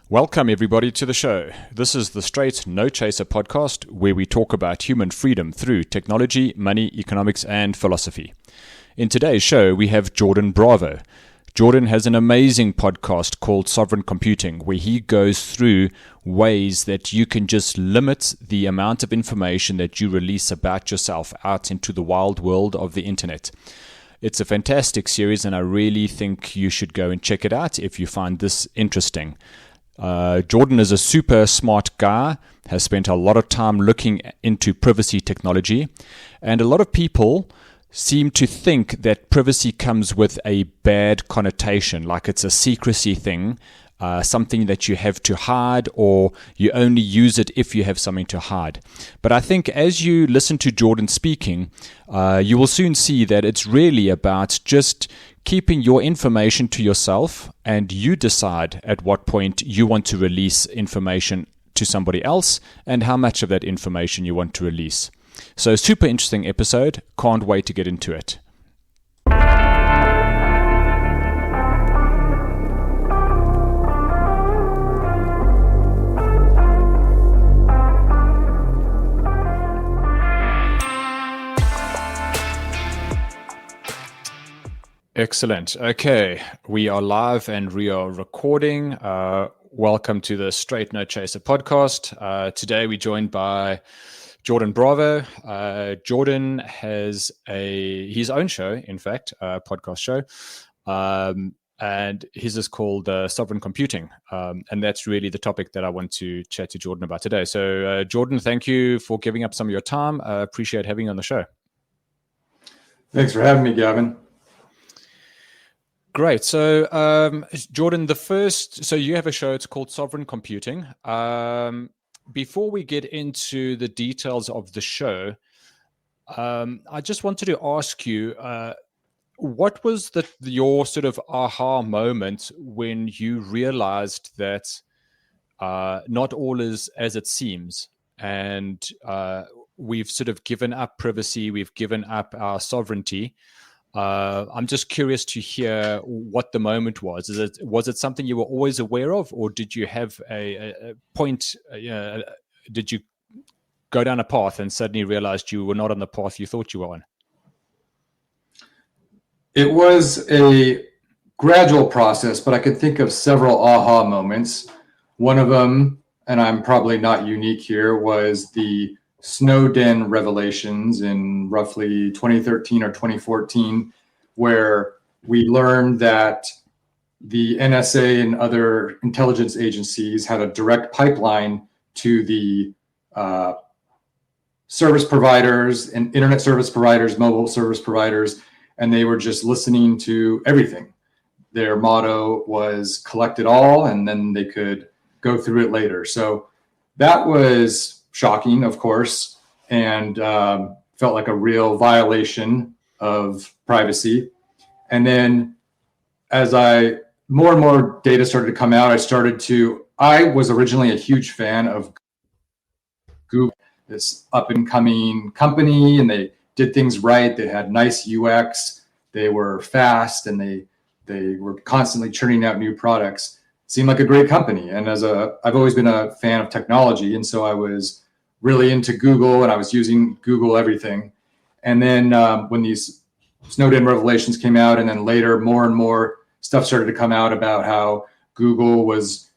Welcome, everybody, to the show. This is the Straight No Chaser podcast, where we talk about human freedom through technology, money, economics, and philosophy. In today's show, we have Jordan Bravo. Jordan has an amazing podcast called Sovereign Computing, where he goes through ways that you can just limit the amount of information that you release about yourself out into the wild world of the internet. It's a fantastic series, and I really think you should go and check it out if you find this interesting. Jordan is a super smart guy, has spent a lot of time looking into privacy technology, and a lot of people seem to think that privacy comes with a bad connotation, like it's a secrecy thing, something that you have to hide, or you only use it if you have something to hide. But I think as you listen to Jordan speaking, you will soon see that it's really about just keeping your information to yourself, and you decide at what point you want to release information to somebody else and how much of that information you want to release. So, super interesting episode. Can't wait to get into it. Excellent. Okay, we are live and we are recording. Welcome to the Straight No Chaser podcast. Today we're joined by Jordan Bravo. Jordan has his own show, in fact, a podcast show, and his is called Sovereign Computing, and that's really the topic that I want to chat to Jordan about today. So, Jordan, thank you for giving up some of your time. I appreciate having you on the show. Thanks for having me, Gavin. Great. So, Jordan, so you have a show, it's called Sovereign Computing. Before we get into the details of the show, I just wanted to ask you, what was your sort of aha moment when you realized that not all is as it seems, and we've sort of given up privacy, we've given up our sovereignty? I'm just curious to hear what the moment was. Was it something you were always aware of, or did you have a point? Did you go down a path and suddenly realized you were not on the path you thought you were on? It was a gradual process, but I could think of several aha moments. One of them, and I'm probably not unique here, was the Snowden revelations in roughly 2013 or 2014, where we learned that the NSA and other intelligence agencies had a direct pipeline to the service providers and internet service providers, mobile service providers, and they were just listening to everything. Their motto was collect it all, and then they could go through it later. So that was shocking, of course, and felt like a real violation of privacy. And then as more and more data started to come out, I was originally a huge fan of Google, this up and coming company, and they did things right. They had nice UX, they were fast, and they were constantly churning out new products. Seemed like a great company. And I've always been a fan of technology, and so I was really into Google, and I was using Google everything. And then when these Snowden revelations came out, and then later more and more stuff started to come out about how Google was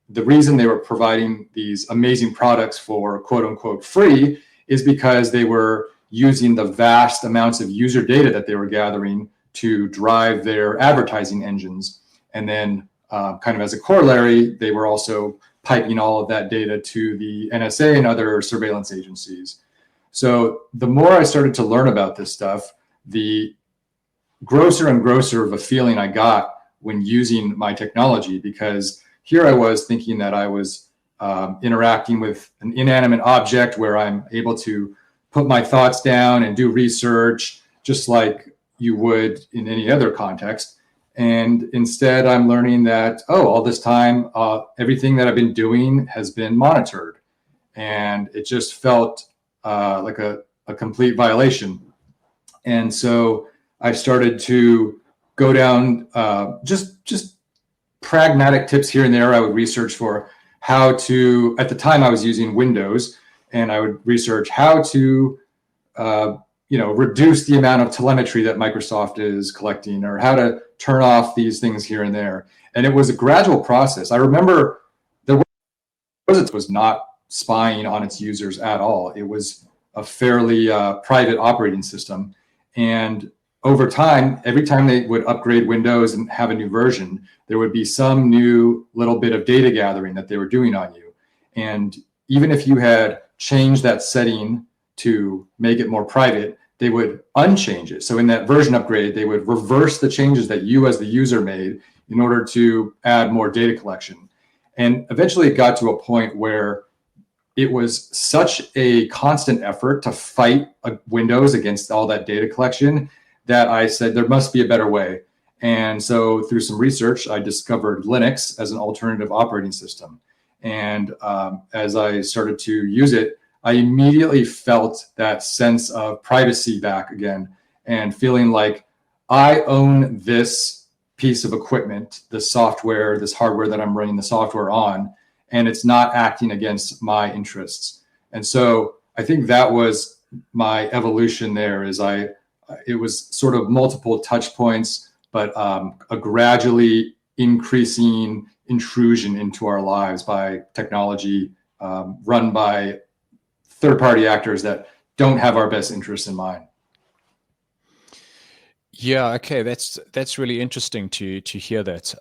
the reason they were providing these amazing products for quote unquote free is because they were using the vast amounts of user data that they were gathering to drive their advertising engines. And then kind of as a corollary, they were also piping all of that data to the NSA and other surveillance agencies. So the more I started to learn about this stuff, the grosser and grosser of a feeling I got when using my technology, because here I was thinking that I was interacting with an inanimate object where I'm able to put my thoughts down and do research just like you would in any other context. And instead, I'm learning that, all this time, everything that I've been doing has been monitored. And it just felt like a complete violation. And so I started to go down just pragmatic tips here and there. I would research for how to, at the time I was using Windows, and I would research how to, reduce the amount of telemetry that Microsoft is collecting, or how to turn off these things here and there. And it was a gradual process. I remember there was not spying on its users at all. It was a fairly private operating system. And over time, every time they would upgrade Windows and have a new version, there would be some new little bit of data gathering that they were doing on you. And even if you had changed that setting to make it more private, they would unchange it. So in that version upgrade, they would reverse the changes that you as the user made in order to add more data collection. And eventually it got to a point where it was such a constant effort to fight Windows against all that data collection that I said, there must be a better way. And so through some research, I discovered Linux as an alternative operating system. And as I started to use it, I immediately felt that sense of privacy back again, and feeling like I own this piece of equipment, this software, this hardware that I'm running the software on, and it's not acting against my interests. And so I think that was my evolution there. It was sort of multiple touch points, but a gradually increasing intrusion into our lives by technology run by third-party actors that don't have our best interests in mind. Yeah, okay, that's really interesting to hear that.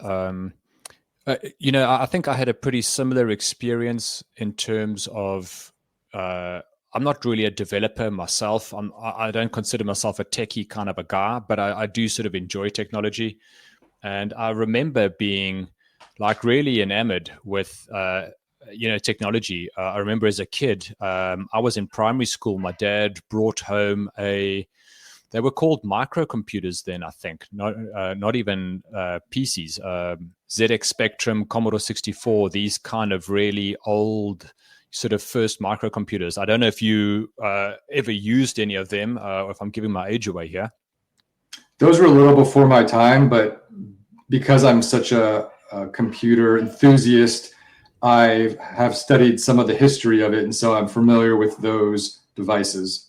I think I had a pretty similar experience in terms of I'm not really a developer myself. I don't consider myself a techie kind of a guy, but I do sort of enjoy technology. And I remember being like really enamored with technology. I remember as a kid, I was in primary school. My dad brought home they were called microcomputers then, I think, not even PCs, ZX Spectrum, Commodore 64, these kind of really old sort of first microcomputers. I don't know if you ever used any of them, or if I'm giving my age away here. Those were a little before my time, but because I'm such a computer enthusiast, I have studied some of the history of it, and so I'm familiar with those devices.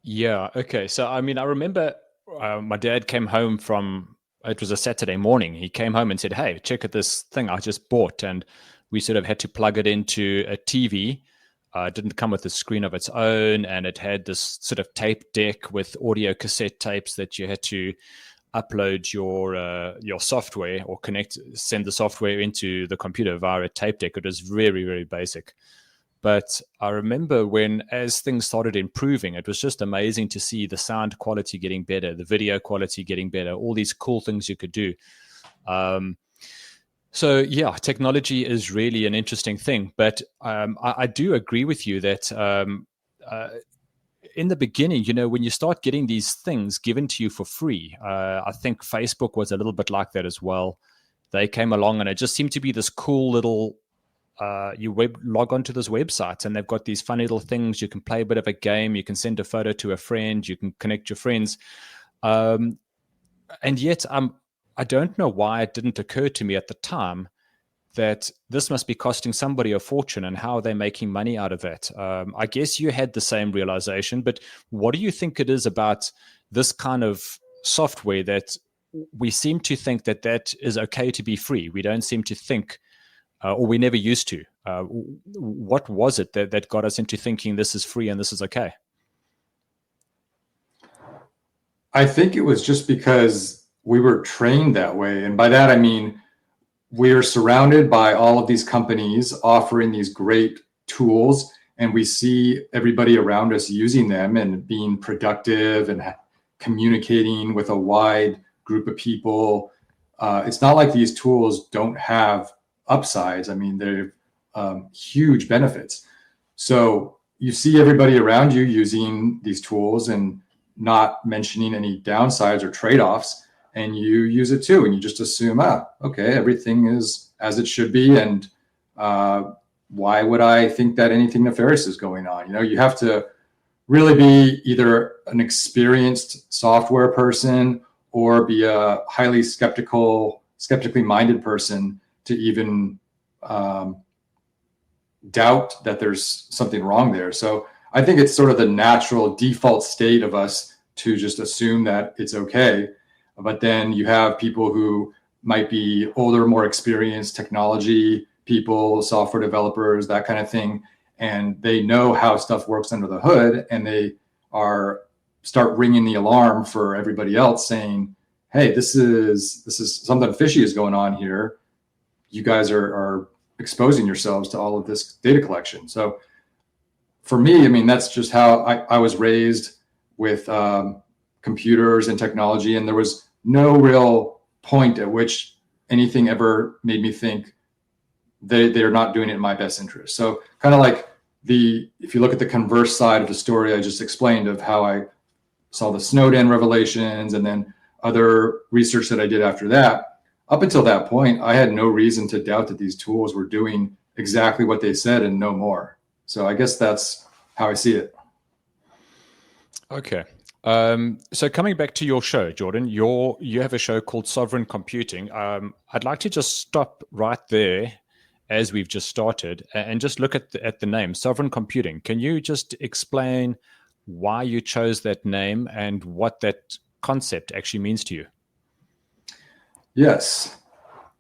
Yeah. Okay. So, I mean, I remember my dad came home it was a Saturday morning. He came home and said, "Hey, check out this thing I just bought." And we sort of had to plug it into a TV. It didn't come with a screen of its own. And it had this sort of tape deck with audio cassette tapes that you had to upload your software or send the software into the computer via a tape deck. It was very, very basic. But I remember as things started improving, it was just amazing to see the sound quality getting better, the video quality getting better, all these cool things you could do. So yeah, technology is really an interesting thing. But I do agree with you that in the beginning, when you start getting these things given to you for free, I think Facebook was a little bit like that as well. They came along and it just seemed to be this cool little you log onto this website and they've got these funny little things. You can play a bit of a game. You can send a photo to a friend. You can connect your friends. And yet I don't know why it didn't occur to me at the time that this must be costing somebody a fortune, and how are they making money out of that? I guess you had the same realization, but what do you think it is about this kind of software that we seem to think that is okay to be free? We don't seem to think or we never used to. What was it that got us into thinking this is free and this is okay? I think it was just because we were trained that way. And by that, I mean, we're surrounded by all of these companies offering these great tools, and we see everybody around us using them and being productive and communicating with a wide group of people. It's not like these tools don't have upsides. I mean, they're huge benefits. So you see everybody around you using these tools and not mentioning any downsides or trade-offs, and you use it too, and you just assume, okay, everything is as it should be, and why would I think that anything nefarious is going on? You have to really be either an experienced software person or be a highly skeptical skeptically minded person to even doubt that there's something wrong there. So I think it's sort of the natural default state of us to just assume that it's okay. But then you have people who might be older, more experienced technology people, software developers, that kind of thing. And they know how stuff works under the hood, and they start ringing the alarm for everybody else saying, hey, this is something fishy is going on here. You guys are exposing yourselves to all of this data collection. So for me, I mean, that's just how I was raised with computers and technology. And there was no real point at which anything ever made me think they're not doing it in my best interest. So kind of like if you look at the converse side of the story I just explained of how I saw the Snowden revelations and then other research that I did after that, up until that point, I had no reason to doubt that these tools were doing exactly what they said and no more. So I guess that's how I see it. Okay. So coming back to your show, Jordan, you have a show called Sovereign Computing. I'd like to just stop right there as we've just started and just look at the name, Sovereign Computing. Can you just explain why you chose that name and what that concept actually means to you? Yes.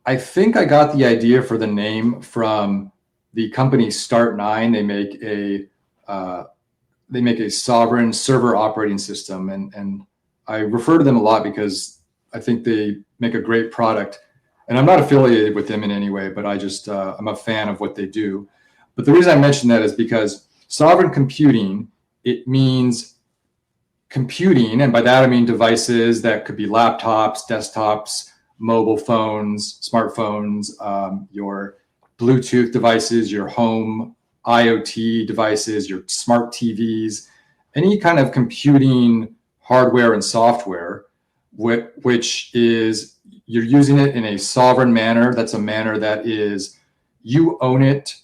I think I got the idea for the name from the company Start9. They make a sovereign server operating system, and I refer to them a lot because I think they make a great product. And I'm not affiliated with them in any way, but I'm a fan of what they do. But the reason I mention that is because sovereign computing, it means computing, and by that I mean devices that could be laptops, desktops, mobile phones, smartphones, your Bluetooth devices, your home IoT devices, your smart TVs, any kind of computing hardware and software, which is you're using it in a sovereign manner. That's a manner that is you own it.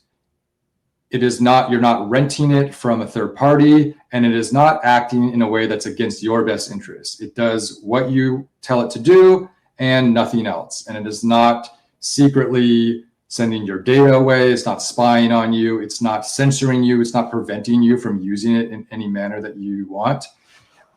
It is not, you're not renting it from a third party, and it is not acting in a way that's against your best interest. It does what you tell it to do and nothing else. And it is not secretly sending your data away. It's not spying on you. It's not censoring you. It's not preventing you from using it in any manner that you want.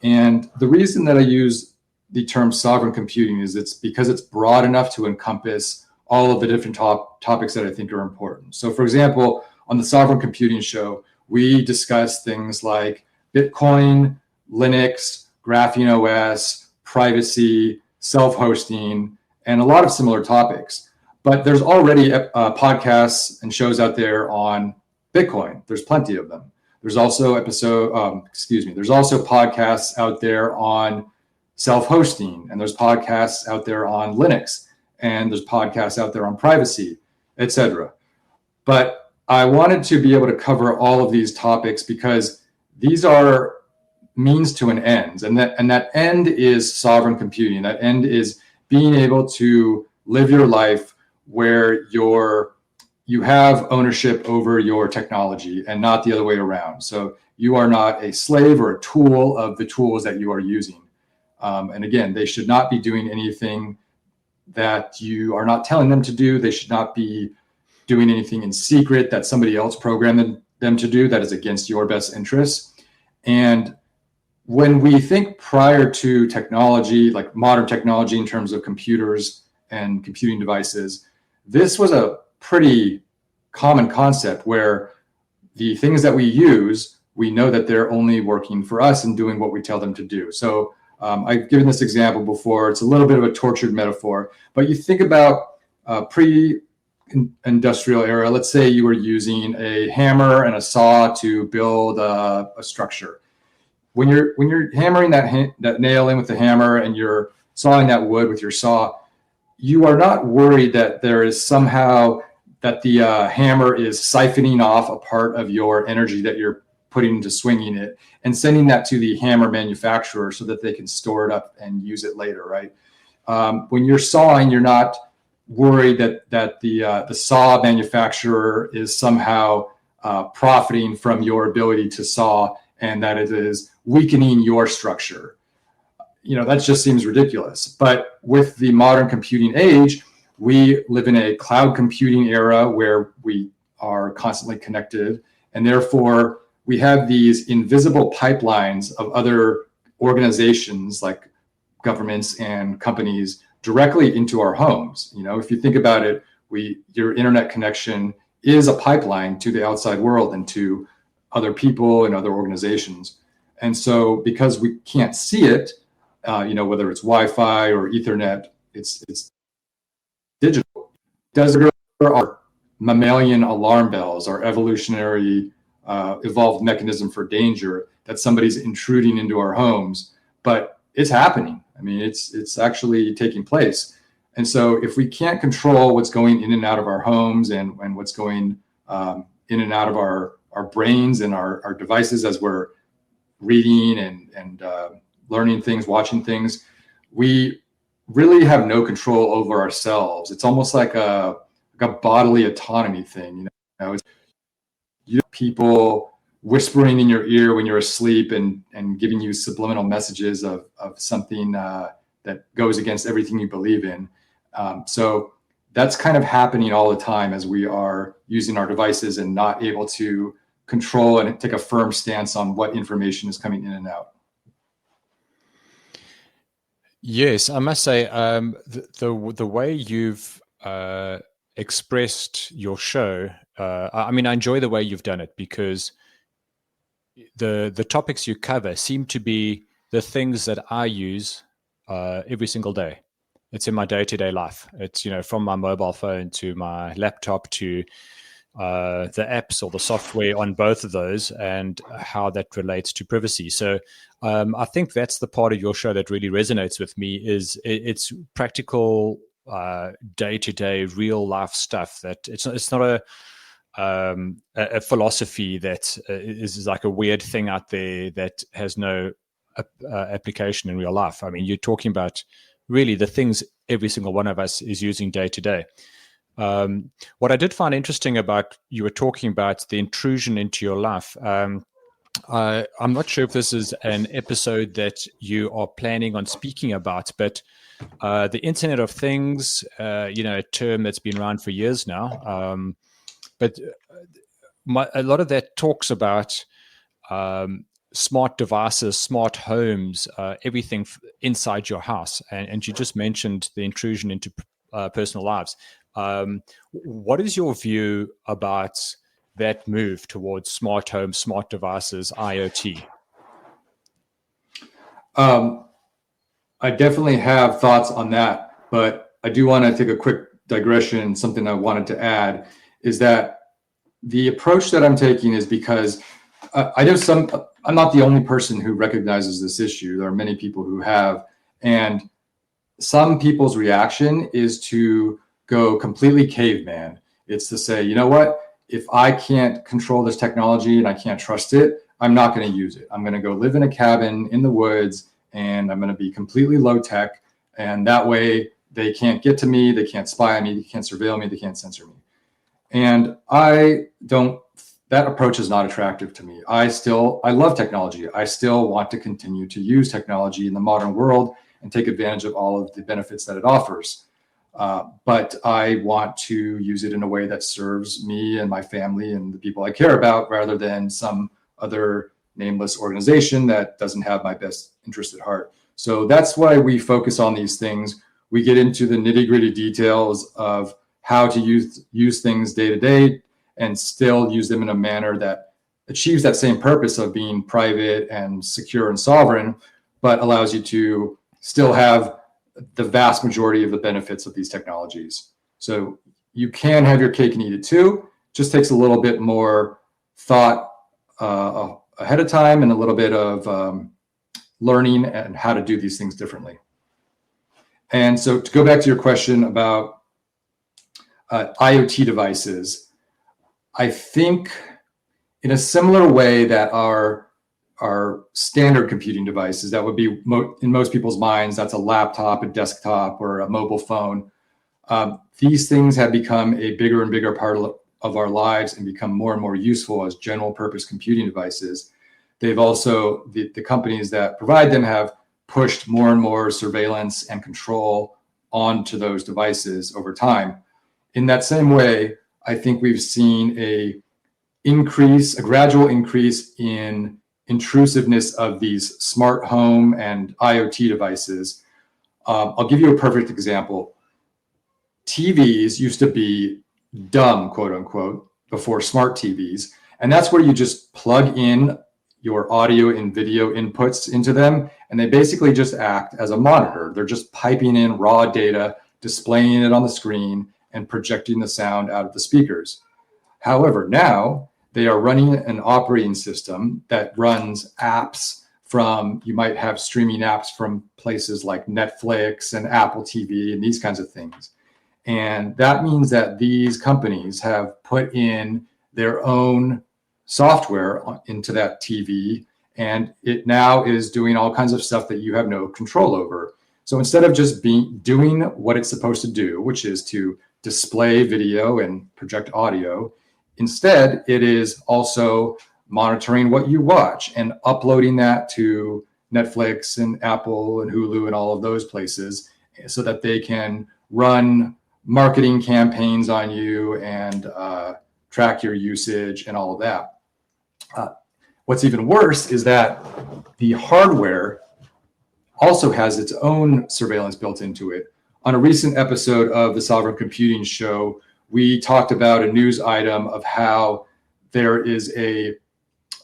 And the reason that I use the term sovereign computing is it's because it's broad enough to encompass all of the different topics that I think are important. So for example, on the Sovereign Computing Show, we discuss things like Bitcoin, Linux, Graphene OS, privacy, self-hosting, and a lot of similar topics. But there's already podcasts and shows out there on Bitcoin. There's plenty of them. There's also there's also podcasts out there on self-hosting, and there's podcasts out there on Linux, and there's podcasts out there on privacy, etc. But I wanted to be able to cover all of these topics because these are means to an end, and that end is sovereign computing. That end is being able to live your life where you have ownership over your technology and not the other way around. So you are not a slave or a tool of the tools that you are using. And again, they should not be doing anything that you are not telling them to do. They should not be doing anything in secret that somebody else programmed them to do that is against your best interests. And when we think prior to technology, like modern technology in terms of computers and computing devices, this was a pretty common concept where the things that we use, we know that they're only working for us and doing what we tell them to do. So I've given this example before. It's a little bit of a tortured metaphor, but you think about pre-industrial era. Let's say you were using a hammer and a saw to build a structure. When you're hammering that nail in with the hammer and you're sawing that wood with your saw, you are not worried that there is somehow that the hammer is siphoning off a part of your energy that you're putting into swinging it and sending that to the hammer manufacturer so that they can store it up and use it later, right? When you're sawing, you're not worried that the saw manufacturer is somehow profiting from your ability to saw and that it is weakening your structure. That just seems ridiculous. But with the modern computing age, we live in a cloud computing era where we are constantly connected, and therefore we have these invisible pipelines of other organizations like governments and companies directly into our homes. If you think about it, your internet connection is a pipeline to the outside world and to other people and other organizations. And so because we can't see it, whether it's Wi-Fi or Ethernet, it's digital. Does our mammalian alarm bells, our evolutionary evolved mechanism for danger that somebody's intruding into our homes? But it's happening. I mean, it's actually taking place. And so if we can't control what's going in and out of our homes and what's going in and out of our brains and our devices as we're reading and learning things, watching things, we really have no control over ourselves. It's almost like a bodily autonomy thing. It's people whispering in your ear when you're asleep and giving you subliminal messages of something that goes against everything you believe in. So that's kind of happening all the time as we are using our devices and not able to control and take a firm stance on what information is coming in and out. Yes, I must say the way you've expressed your show, I mean, I enjoy the way you've done it, because the topics you cover seem to be the things that I use every single day. It's in my day-to-day life. It's, from my mobile phone to my laptop to the apps or the software on both of those, and how that relates to privacy. So I think that's the part of your show that really resonates with me. Is it's practical, day-to-day, real-life stuff. That it's not a philosophy that is like a weird thing out there that has no application in real life. I mean, you're talking about really the things every single one of us is using day to day. What I did find interesting about, you were talking about the intrusion into your life. I'm not sure if this is an episode that you are planning on speaking about, but the Internet of Things, a term that's been around for years now. But a lot of that talks about smart devices, smart homes, everything inside your house. And you just mentioned the intrusion into personal lives. What is your view about that move towards smart homes, smart devices, IoT? I definitely have thoughts on that, but I do want to take a quick digression. Something I wanted to add is that the approach that I'm taking is because I'm not the only person who recognizes this issue. There are many people who have, and some people's reaction is to go completely caveman. It's to say, you know what, if I can't control this technology and I can't trust it, I'm not going to use it. I'm going to go live in a cabin in the woods, and I'm going to be completely low tech. And that way they can't get to me. They can't spy on me. They can't surveil me. They can't censor me. And that approach is not attractive to me. I love technology. I still want to continue to use technology in the modern world and take advantage of all of the benefits that it offers. But I want to use it in a way that serves me and my family and the people I care about, rather than some other nameless organization that doesn't have my best interest at heart. So that's why we focus on these things. We get into the nitty-gritty details of how to use things day to day and still use them in a manner that achieves that same purpose of being private and secure and sovereign, but allows you to still have the vast majority of the benefits of these technologies. So you can have your cake and eat it too. Just takes a little bit more thought ahead of time and a little bit of learning and how to do these things differently. And so to go back to your question about IoT devices, I think in a similar way that our standard computing devices, that would be in most people's minds, that's a laptop, a desktop, or a mobile phone. These things have become a bigger and bigger part of our lives and become more and more useful as general purpose computing devices. They've also, the companies that provide them have pushed more and more surveillance and control onto those devices over time. In that same way, I think we've seen a gradual increase in intrusiveness of these smart home and IoT devices. I'll give you a perfect example. TVs used to be dumb, quote unquote, before smart TVs. And that's where you just plug in your audio and video inputs into them, and they basically just act as a monitor. They're just piping in raw data, displaying it on the screen, and projecting the sound out of the speakers. However, now they are running an operating system that runs apps from, you might have streaming apps from places like Netflix and Apple TV and these kinds of things. And that means that these companies have put in their own software into that TV, and it now is doing all kinds of stuff that you have no control over. So instead of just doing what it's supposed to do, which is to display video and project audio, instead it is also monitoring what you watch and uploading that to Netflix and Apple and Hulu and all of those places so that they can run marketing campaigns on you and track your usage and all of that. What's even worse is that the hardware also has its own surveillance built into it. On a recent episode of the Sovereign Computing Show, we talked about a news item of how there is a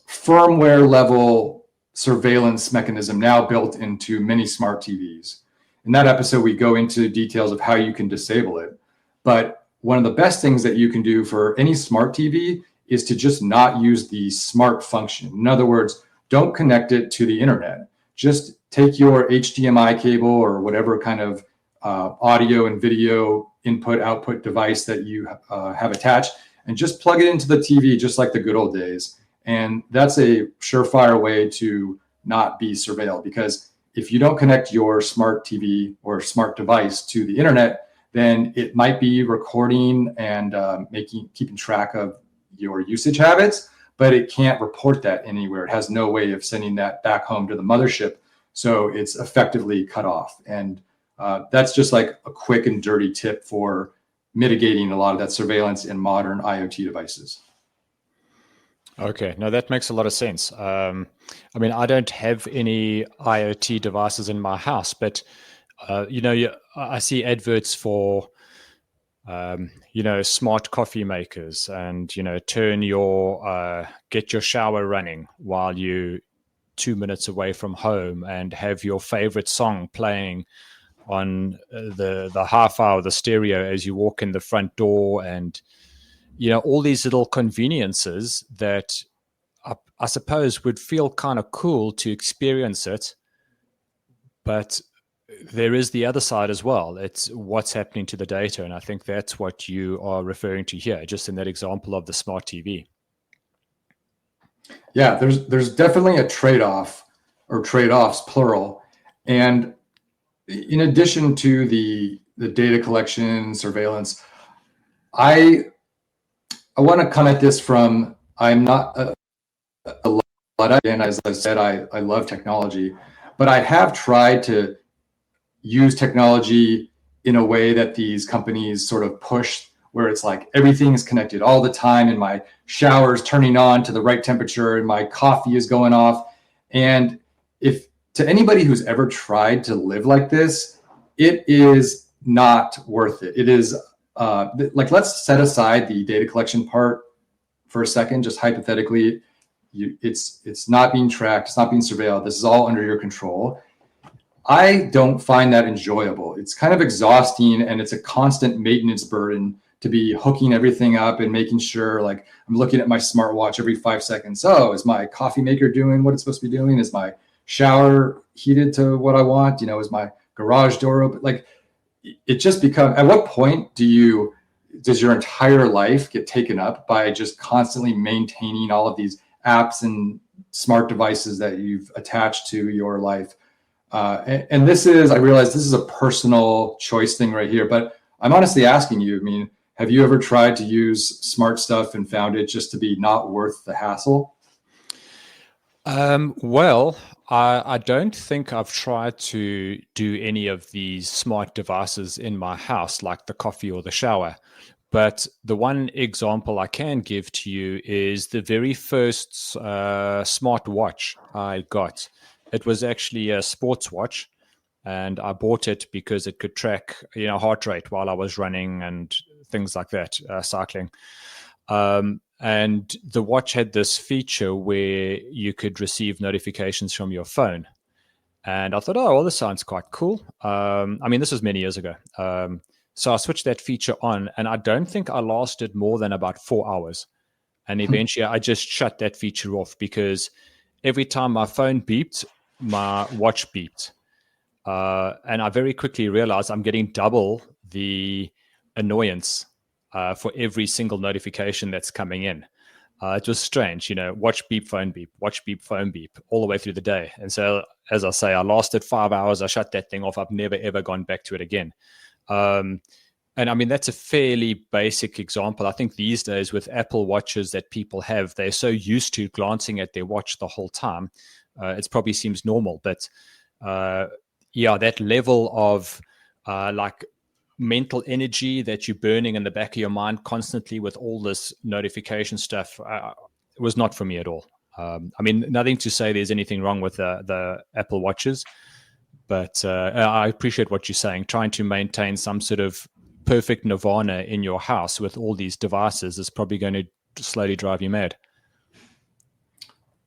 firmware level surveillance mechanism now built into many smart TVs. In that episode, we go into details of how you can disable it. But one of the best things that you can do for any smart TV is to just not use the smart function. In other words, don't connect it to the internet. Just take your HDMI cable or whatever kind of audio and video input output device that you have attached and just plug it into the TV just like the good old days. And that's a surefire way to not be surveilled, because if you don't connect your smart TV or smart device to the internet, then it might be recording and keeping track of your usage habits, but it can't report that anywhere. It has no way of sending that back home to the mothership. So it's effectively cut off. And that's just like a quick and dirty tip for mitigating a lot of that surveillance in modern IoT devices. Okay, no, that makes a lot of sense. I mean, I don't have any IoT devices in my house, but I see adverts for smart coffee makers, and get your shower running while you 2 minutes away from home, and have your favorite song playing on the hi-fi or the stereo as you walk in the front door, and all these little conveniences that I suppose would feel kind of cool to experience it, but there is the other side as well. It's what's happening to the data. And I think that's what you are referring to here, just in that example of the smart TV. Yeah, there's definitely a trade-off, or trade-offs, plural. And in addition to the data collection, surveillance, I want to come at this from, I'm not a Luddite, and as I said, I love technology, but I have tried to use technology in a way that these companies sort of push, where it's like everything is connected all the time, and my shower is turning on to the right temperature and my coffee is going off. And if to anybody who's ever tried to live like this, it is not worth it. It is like, let's set aside the data collection part for a second, just hypothetically. It's not being tracked, it's not being surveilled, this is all under your control. I don't find that enjoyable. It's kind of exhausting, and it's a constant maintenance burden to be hooking everything up and making sure, like, I'm looking at my smartwatch every 5 seconds. Oh, is my coffee maker doing what it's supposed to be doing? Is my shower heated to what I want? Is my garage door open? Like, it just becomes, at what point does your entire life get taken up by just constantly maintaining all of these apps and smart devices that you've attached to your life? And I realize this is a personal choice thing right here, but I'm honestly asking you, I mean, have you ever tried to use smart stuff and found it just to be not worth the hassle? Well, I don't think I've tried to do any of these smart devices in my house, like the coffee or the shower. But the one example I can give to you is the very first smart watch I got. It was actually a sports watch, and I bought it because it could track, heart rate while I was running and things like that, cycling. And the watch had this feature where you could receive notifications from your phone. And I thought, oh, well, this sounds quite cool. I mean, this was many years ago. So I switched that feature on, and I don't think I lasted more than about 4 hours. And eventually I just shut that feature off because every time my phone beeped, my watch beeped. And I very quickly realized I'm getting double the annoyance for every single notification that's coming in. It was strange, watch beep, phone beep, watch beep, phone beep, all the way through the day. And so, as I say, I lasted 5 hours. I shut that thing off. I've never, ever gone back to it again. And I mean, that's a fairly basic example. I think these days with Apple watches that people have, they're so used to glancing at their watch the whole time. It probably seems normal, but yeah, that level of like mental energy that you're burning in the back of your mind constantly with all this notification stuff was not for me at all. I mean, nothing to say there's anything wrong with the Apple watches, but I appreciate what you're saying. Trying to maintain some sort of perfect nirvana in your house with all these devices is probably going to slowly drive you mad.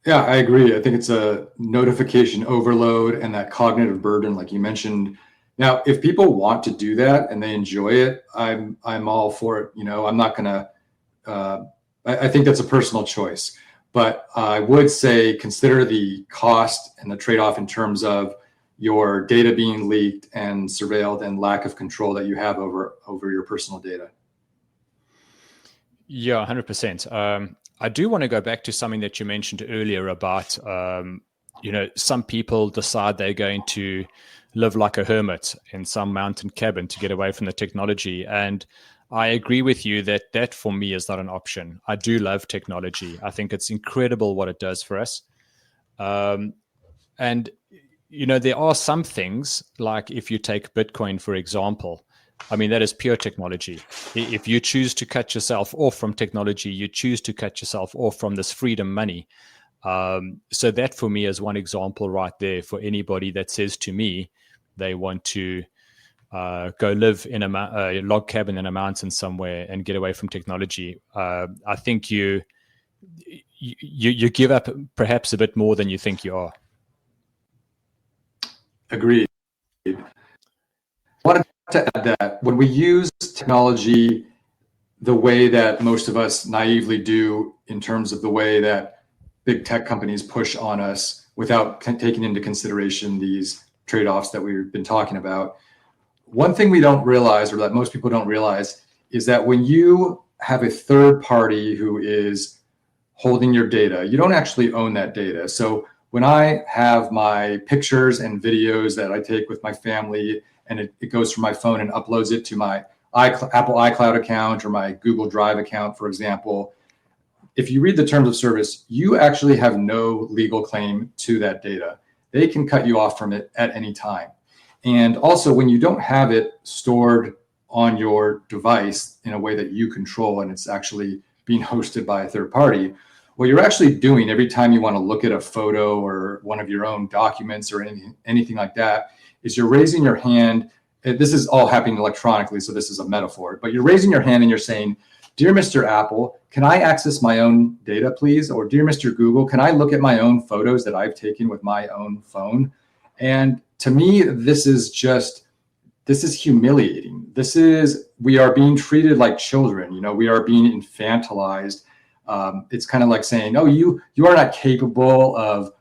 Yeah, I agree. I think it's a notification overload and that cognitive burden, like you mentioned. Now, if people want to do that and they enjoy it, I'm all for it. I'm not gonna. I think that's a personal choice, but I would say consider the cost and the trade-off in terms of your data being leaked and surveilled and lack of control that you have over your personal data. Yeah, 100%. I do want to go back to something that you mentioned earlier about, some people decide they're going to live like a hermit in some mountain cabin to get away from the technology. And I agree with you that for me is not an option. I do love technology. I think it's incredible what it does for us. And, there are some things, like if you take Bitcoin, for example, I mean, that is pure technology. If you choose to cut yourself off from technology, you choose to cut yourself off from this freedom money. So that for me is one example right there for anybody that says to me they want to go live in a log cabin in a mountain somewhere and get away from technology. I think you give up perhaps a bit more than you think you are. Agreed. I wanted to add that when we use technology the way that most of us naively do, in terms of the way that big tech companies push on us without taking into consideration these trade-offs that we've been talking about, one thing we don't realize, or that most people don't realize, is that when you have a third party who is holding your data, you don't actually own that data. So when I have my pictures and videos that I take with my family, and it goes from my phone and uploads it to my Apple iCloud account or my Google Drive account, for example, if you read the terms of service, you actually have no legal claim to that data. They can cut you off from it at any time. And also, when you don't have it stored on your device in a way that you control, and it's actually being hosted by a third party, what you're actually doing every time you want to look at a photo or one of your own documents or anything like that is you're raising your hand. This is all happening electronically, so this is a metaphor, but you're raising your hand and you're saying, "Dear Mr. Apple, can I access my own data, please?" Or, "Dear Mr. Google, can I look at my own photos that I've taken with my own phone?" And to me, this is humiliating. We are being treated like children. We are being infantilized. It's kind of like saying, "Oh, you are not capable of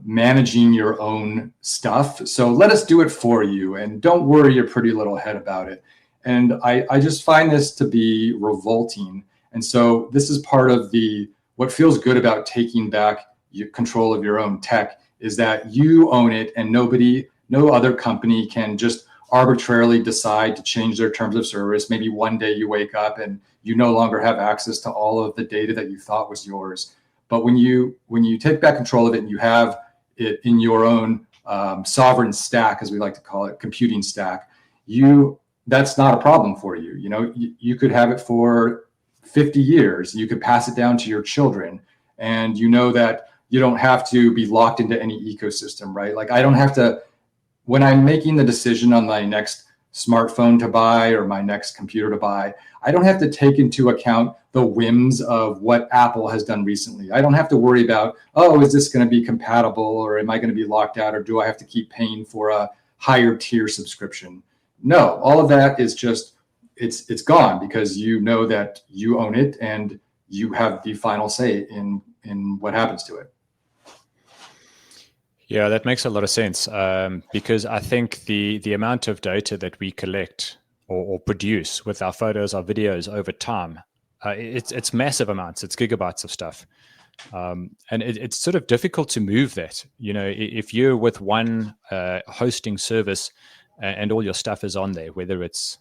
managing your own stuff, so let us do it for you, and don't worry your pretty little head about it." And I just find this to be revolting. And so this is part of what feels good about taking back control of your own tech, is that you own it, and no other company can just arbitrarily decide to change their terms of service. Maybe one day you wake up and you no longer have access to all of the data that you thought was yours. But when you take back control of it and you have it in your own sovereign stack, as we like to call it, computing stack, that's not a problem for you. You could have it for 50 years. You could pass it down to your children, and that you don't have to be locked into any ecosystem, right? Like I don't have to, when I'm making the decision on my next smartphone to buy or my next computer to buy, I don't have to take into account the whims of what Apple has done recently. I don't have to worry about, oh, is this going to be compatible, or am I going to be locked out, or do I have to keep paying for a higher tier subscription? No, all of that is just, it's gone, because you know that you own it and you have the final say in what happens to it. Yeah, that makes a lot of sense, because I think the amount of data that we collect or produce with our photos, our videos over time, it's massive amounts. It's gigabytes of stuff, and it's sort of difficult to move that. If you're with one hosting service and all your stuff is on there, whether it's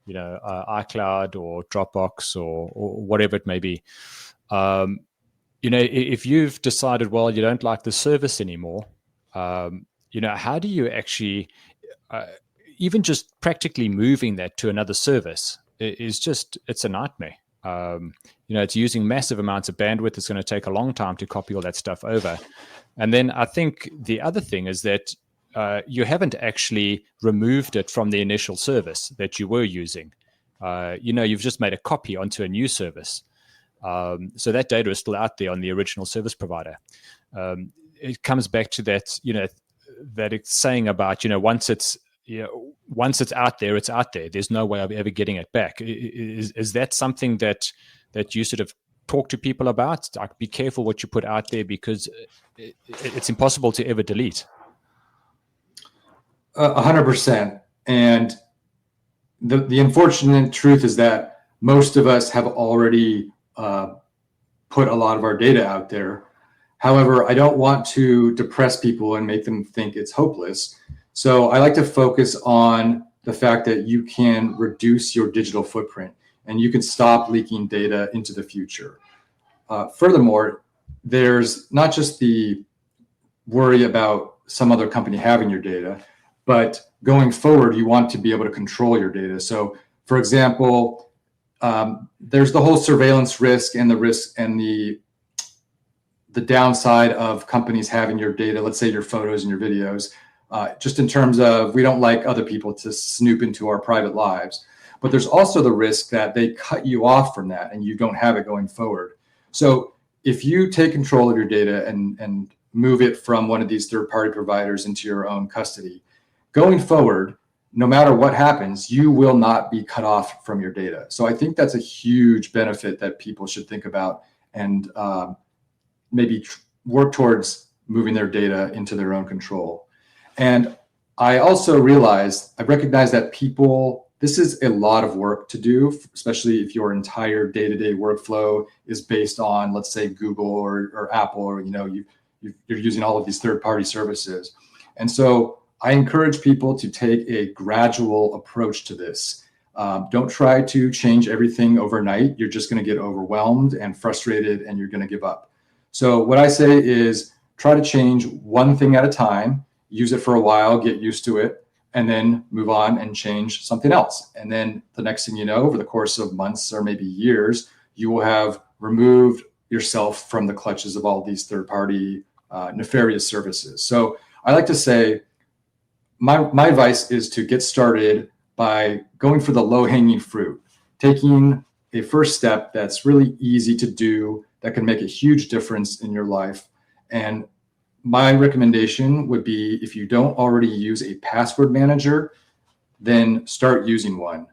iCloud or Dropbox or whatever it may be, if you've decided, well, you don't like the service anymore. How do you actually, even just practically moving that to another service it's a nightmare. It's using massive amounts of bandwidth. It's going to take a long time to copy all that stuff over. And then I think the other thing is that you haven't actually removed it from the initial service that you were using. You've just made a copy onto a new service. So that data is still out there on the original service provider. It comes back to that, that it's saying about, once it's out there, it's out there. There's no way of ever getting it back. Is that something that you sort of talk to people about? Like, be careful what you put out there, because it's impossible to ever delete. 100%. And the unfortunate truth is that most of us have already put a lot of our data out there. However, I don't want to depress people and make them think it's hopeless. So I like to focus on the fact that you can reduce your digital footprint and you can stop leaking data into the future. Furthermore, there's not just the worry about some other company having your data, but going forward, you want to be able to control your data. So, for example, there's the whole surveillance risk and the downside of companies having your data, let's say your photos and your videos, just in terms of, we don't like other people to snoop into our private lives. But there's also the risk that they cut you off from that and you don't have it going forward. So if you take control of your data and move it from one of these third-party providers into your own custody, going forward, no matter what happens, you will not be cut off from your data. So I think that's a huge benefit that people should think about and maybe work towards moving their data into their own control. And I also recognize that this is a lot of work to do, especially if your entire day-to-day workflow is based on, let's say, Google or Apple, or you're using all of these third-party services. And so I encourage people to take a gradual approach to this. Don't try to change everything overnight. You're just going to get overwhelmed and frustrated, and you're going to give up. So what I say is, try to change one thing at a time, use it for a while, get used to it, and then move on and change something else. And then the next thing you know, over the course of months or maybe years, you will have removed yourself from the clutches of all these third-party nefarious services. So I like to say, my advice is to get started by going for the low-hanging fruit, taking a first step that's really easy to do, that can make a huge difference in your life. And my recommendation would be, if you don't already use a password manager, then start using one.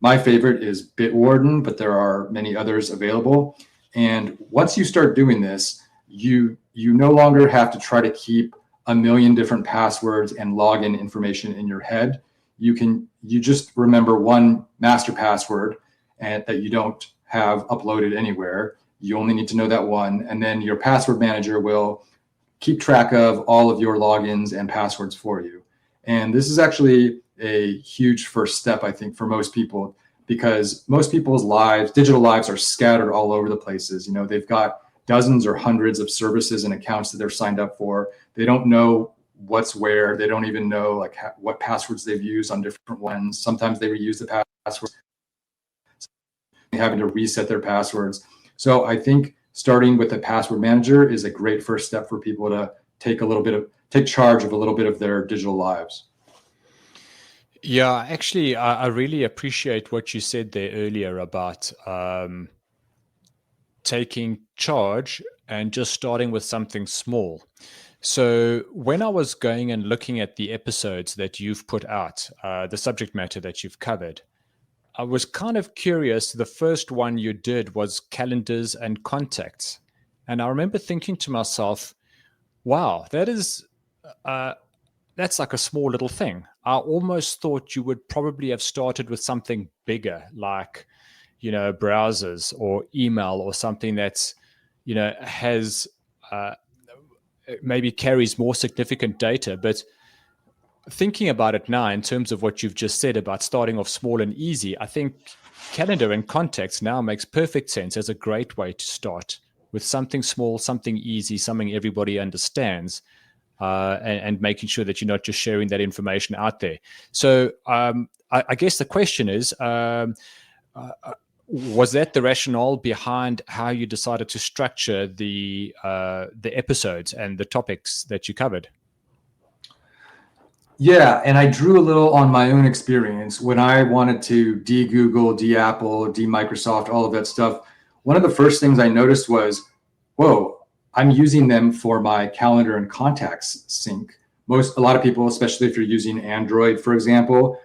My favorite is Bitwarden, but there are many others available. And once you start doing this, you no longer have to try to keep a million different passwords and login information in your head. You just remember one master password and that you don't have uploaded anywhere. You only need to know that one. And then your password manager will keep track of all of your logins and passwords for you. And this is actually a huge first step, I think, for most people, because most people's digital lives are scattered all over the places. They've got dozens or hundreds of services and accounts that they're signed up for. They don't know what's where. They don't even know like what passwords they've used on different ones. Sometimes they reuse the passwords, having to reset their passwords. So I think starting with a password manager is a great first step for people to take charge of a little bit of their digital lives. Yeah, actually, I really appreciate what you said there earlier about taking charge and just starting with something small. So when I was going and looking at the episodes that you've put out, the subject matter that you've covered, I was kind of curious. The first one you did was calendars and contacts. And I remember thinking to myself, wow, that's like a small little thing. I almost thought you would probably have started with something bigger, like, browsers or email or something that's, has maybe carries more significant data. But thinking about it now, in terms of what you've just said about starting off small and easy, I think calendar and contacts now makes perfect sense as a great way to start with something small, something easy, something everybody understands. And making sure that you're not just sharing that information out there. So I guess the question is, was that the rationale behind how you decided to structure the episodes and the topics that you covered? Yeah, and I drew a little on my own experience when I wanted to de-Google, de-Apple, de-Microsoft, all of that stuff. One of the first things I noticed was, whoa, I'm using them for my calendar and contacts sync. A lot of people, especially if you're using Android, for example,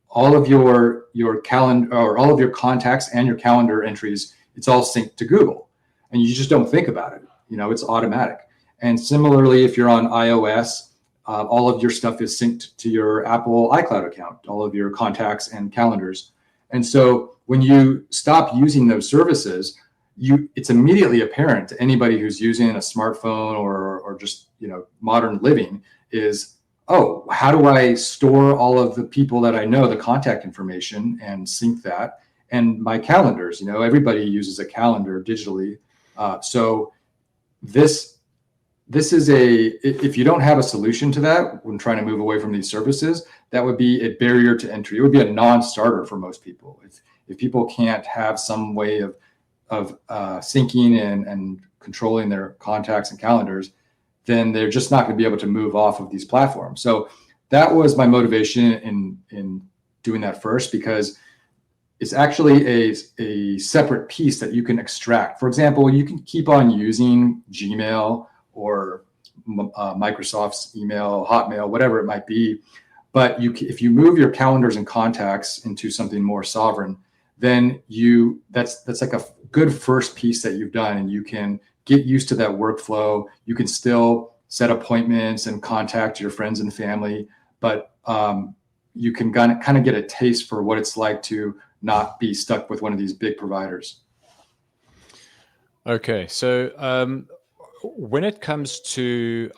all of your calendar or all of your contacts and your calendar entries, it's all synced to Google, and you just don't think about it. It's automatic. And similarly, if you're on iOS, all of your stuff is synced to your Apple iCloud account, all of your contacts and calendars. And so when you stop using those services, it's immediately apparent to anybody who's using a smartphone or just modern living is, oh, how do I store all of the people that I know, the contact information, and sync that? And my calendars, everybody uses a calendar digitally. So this is if you don't have a solution to that when trying to move away from these services, that would be a barrier to entry. It would be a non-starter for most people. If people can't have some way of syncing and controlling their contacts and calendars, then they're just not going to be able to move off of these platforms. So that was my motivation in doing that first, because it's actually a separate piece that you can extract. For example, you can keep on using Gmail or Microsoft's email, Hotmail, whatever it might be. But if you move your calendars and contacts into something more sovereign, then that's like a good first piece that you've done, and you can get used to that workflow. You can still set appointments and contact your friends and family, but you can kind of get a taste for what it's like to not be stuck with one of these big providers. Okay, so when it comes to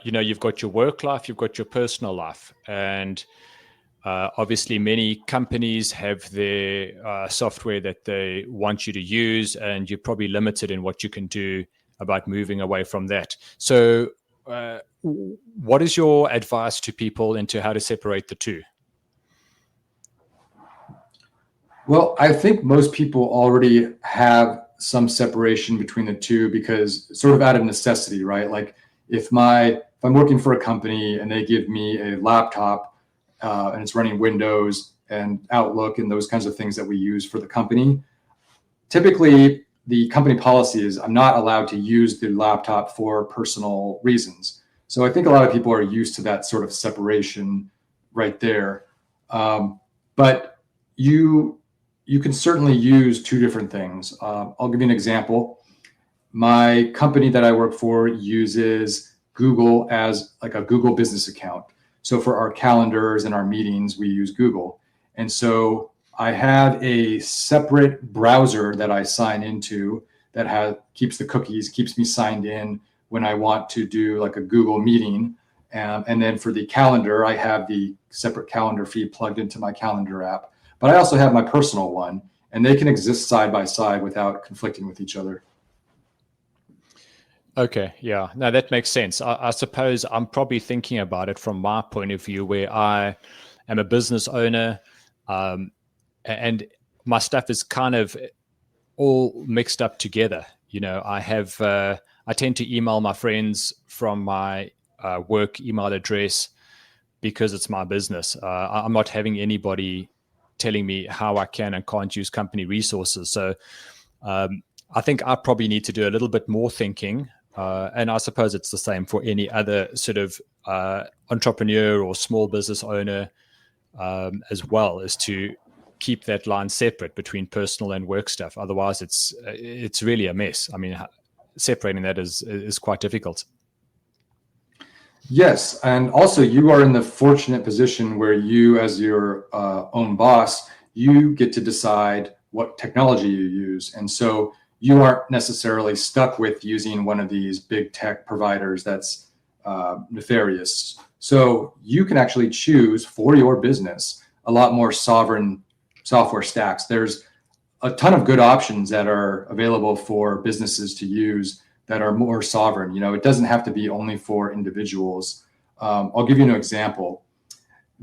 you've got your work life, you've got your personal life, and obviously, many companies have their software that they want you to use, and you're probably limited in what you can do about moving away from that. So what is your advice to people into how to separate the two? Well, I think most people already have some separation between the two, because sort of out of necessity, right? Like if I'm working for a company and they give me a laptop, and it's running Windows and Outlook and those kinds of things that we use for the company. Typically, the company policy is I'm not allowed to use the laptop for personal reasons. So I think a lot of people are used to that sort of separation right there. But you can certainly use two different things. I'll give you an example. My company that I work for uses Google as like a Google business account. So for our calendars and our meetings, we use Google. And so I have a separate browser that I sign into that keeps the cookies, keeps me signed in when I want to do like a Google meeting. And then for the calendar, I have the separate calendar feed plugged into my calendar app. But I also have my personal one, and they can exist side by side without conflicting with each other. Okay, yeah. No, that makes sense. I suppose I'm probably thinking about it from my point of view, where I am a business owner, um, and my stuff is kind of all mixed up together. I tend to email my friends from my work email address because it's my business. I'm not having anybody telling me how I can and can't use company resources. So I think I probably need to do a little bit more thinking. And I suppose it's the same for any other sort of entrepreneur or small business owner as well, is to keep that line separate between personal and work stuff. Otherwise, it's really a mess. I mean, separating that is quite difficult. Yes, and also you are in the fortunate position where you, as your own boss, you get to decide what technology you use, and so you aren't necessarily stuck with using one of these big tech providers that's nefarious. So you can actually choose for your business a lot more sovereign software stacks. There's a ton of good options that are available for businesses to use that are more sovereign. It doesn't have to be only for individuals. I'll give you an example.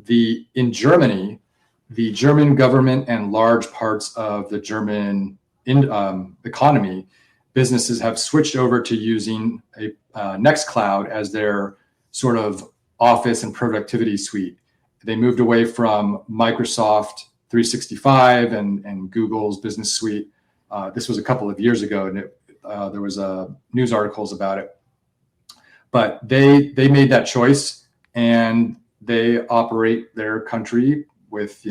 In Germany, the German government and large parts of the German economy, businesses have switched over to using a Nextcloud as their sort of office and productivity suite. They moved away from Microsoft 365 and Google's Business Suite. This was a couple of years ago, and there was news articles about it. But they made that choice, and they operate their country with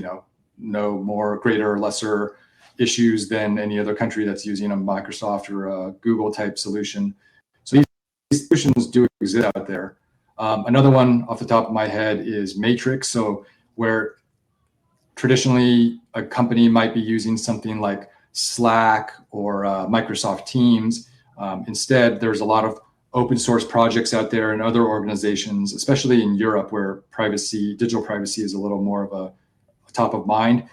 no more greater or lesser issues than any other country that's using a Microsoft or a Google type solution. So these solutions do exist out there. Another one off the top of my head is Matrix. So where traditionally a company might be using something like Slack or Microsoft Teams, instead there's a lot of open source projects out there and other organizations, especially in Europe, where digital privacy is a little more of a top of mind.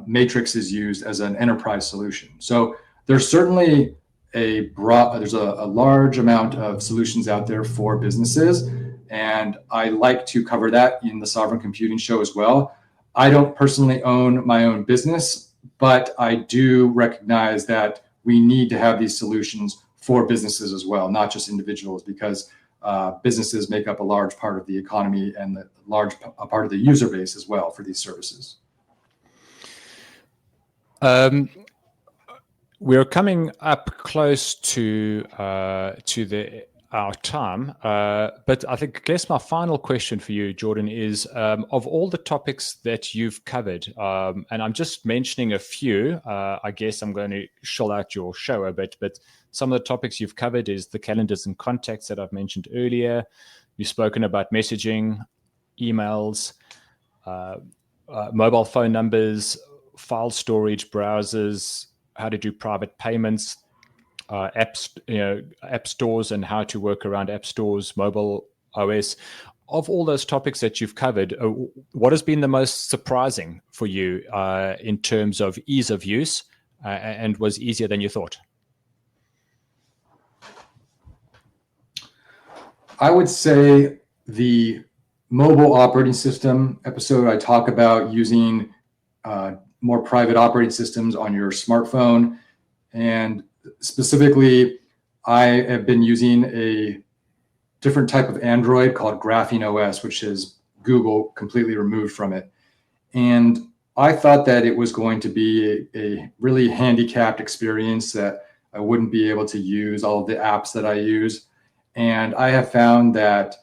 Matrix is used as an enterprise solution. So there's certainly there's a large amount of solutions out there for businesses, and I like to cover that in the Sovereign Computing Show as well. I don't personally own my own business, but I do recognize that we need to have these solutions for businesses as well, not just individuals, because businesses make up a large part of the economy and a part of the user base as well for these services. We're coming up close to our time, but I guess my final question for you, Jordan, is of all the topics that you've covered, and I'm just mentioning a few. I guess I'm going to shell out your show a bit, but some of the topics you've covered is the calendars and contacts that I've mentioned earlier. You've spoken about messaging, emails, mobile phone numbers, file storage, browsers, how to do private payments, app stores and how to work around app stores, mobile OS. Of all those topics that you've covered, what has been the most surprising for you in terms of ease of use and was easier than you thought? I would say the mobile operating system episode. I talk about using more private operating systems on your smartphone. And specifically, I have been using a different type of Android called Graphene OS, which is Google completely removed from it. And I thought that it was going to be a really handicapped experience, that I wouldn't be able to use all of the apps that I use. And I have found that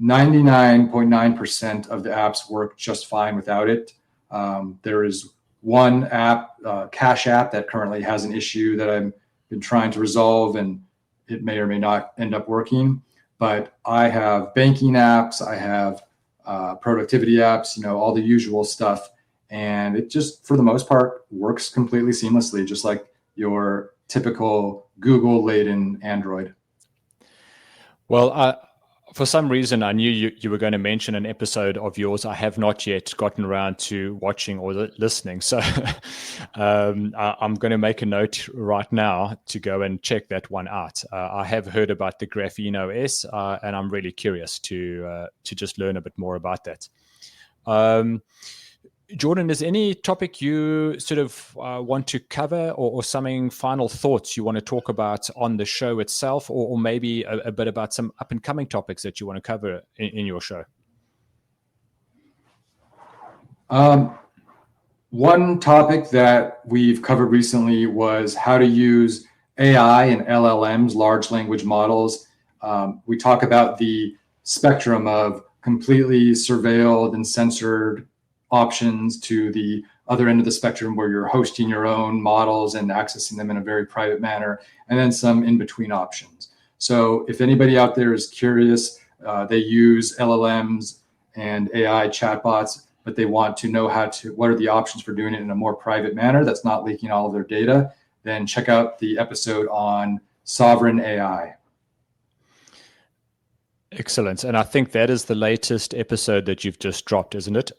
99.9% of the apps work just fine without it. There is one app, Cash App, that currently has an issue that I've been trying to resolve, and it may or may not end up working. But I have banking apps, I have productivity apps, all the usual stuff. And it just, for the most part, works completely seamlessly, just like your typical Google-laden Android. Well, For some reason, I knew you were going to mention an episode of yours. I have not yet gotten around to watching or listening. So I'm going to make a note right now to go and check that one out. I have heard about the Graphene OS, and I'm really curious to just learn a bit more about that. Jordan, is any topic you sort of want to cover, or something, final thoughts you want to talk about on the show itself, or maybe a bit about some up and coming topics that you want to cover in your show? One topic that we've covered recently was how to use AI and LLMs, large language models. We talk about the spectrum of completely surveilled and censored options to the other end of the spectrum where you're hosting your own models and accessing them in a very private manner, and then some in between options. So if anybody out there is curious, they use LLMs and AI chatbots, but they want to know what are the options for doing it in a more private manner that's not leaking all of their data, then check out the episode on sovereign AI. Excellent. And I think that is the latest episode that you've just dropped, isn't it?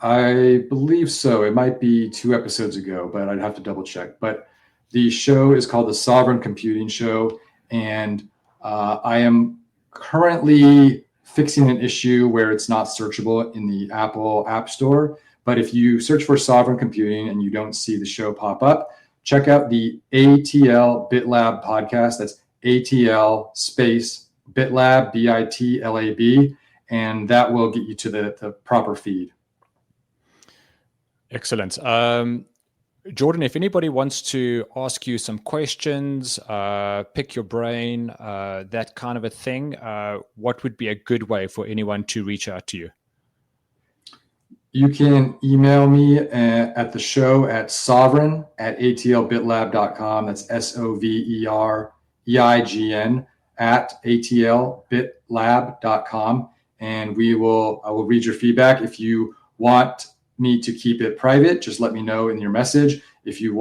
I believe so. It might be 2 episodes ago, but I'd have to double check. But the show is called the Sovereign Computing Show, and I am currently fixing an issue where it's not searchable in the Apple App Store. But if you search for Sovereign Computing and you don't see the show pop up, check out the ATL BitLab podcast. That's ATL space BitLab, BITLAB, and that will get you to the proper feed. Excellent. Jordan, if anybody wants to ask you some questions, pick your brain, that kind of a thing, what would be a good way for anyone to reach out to you? You can email me at the show at sovereign@atlbitlab.com. That's SOVEREIGN @atlbitlab.com. And I will read your feedback. If you want me to keep it private, just let me know in your message. If you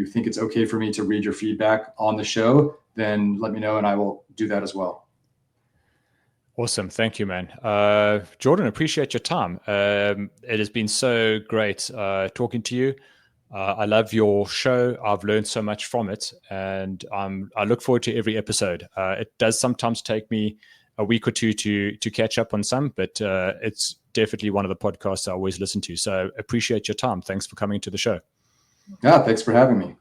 think it's okay for me to read your feedback on the show, then let me know and I will do that as well. Awesome. Thank you, man. Jordan, appreciate your time. It has been so great talking to you. I love your show. I've learned so much from it, and I look forward to every episode. It does sometimes take me a week or two to catch up on some, but it's definitely one of the podcasts I always listen to. So appreciate your time. Thanks for coming to the show. Yeah, thanks for having me.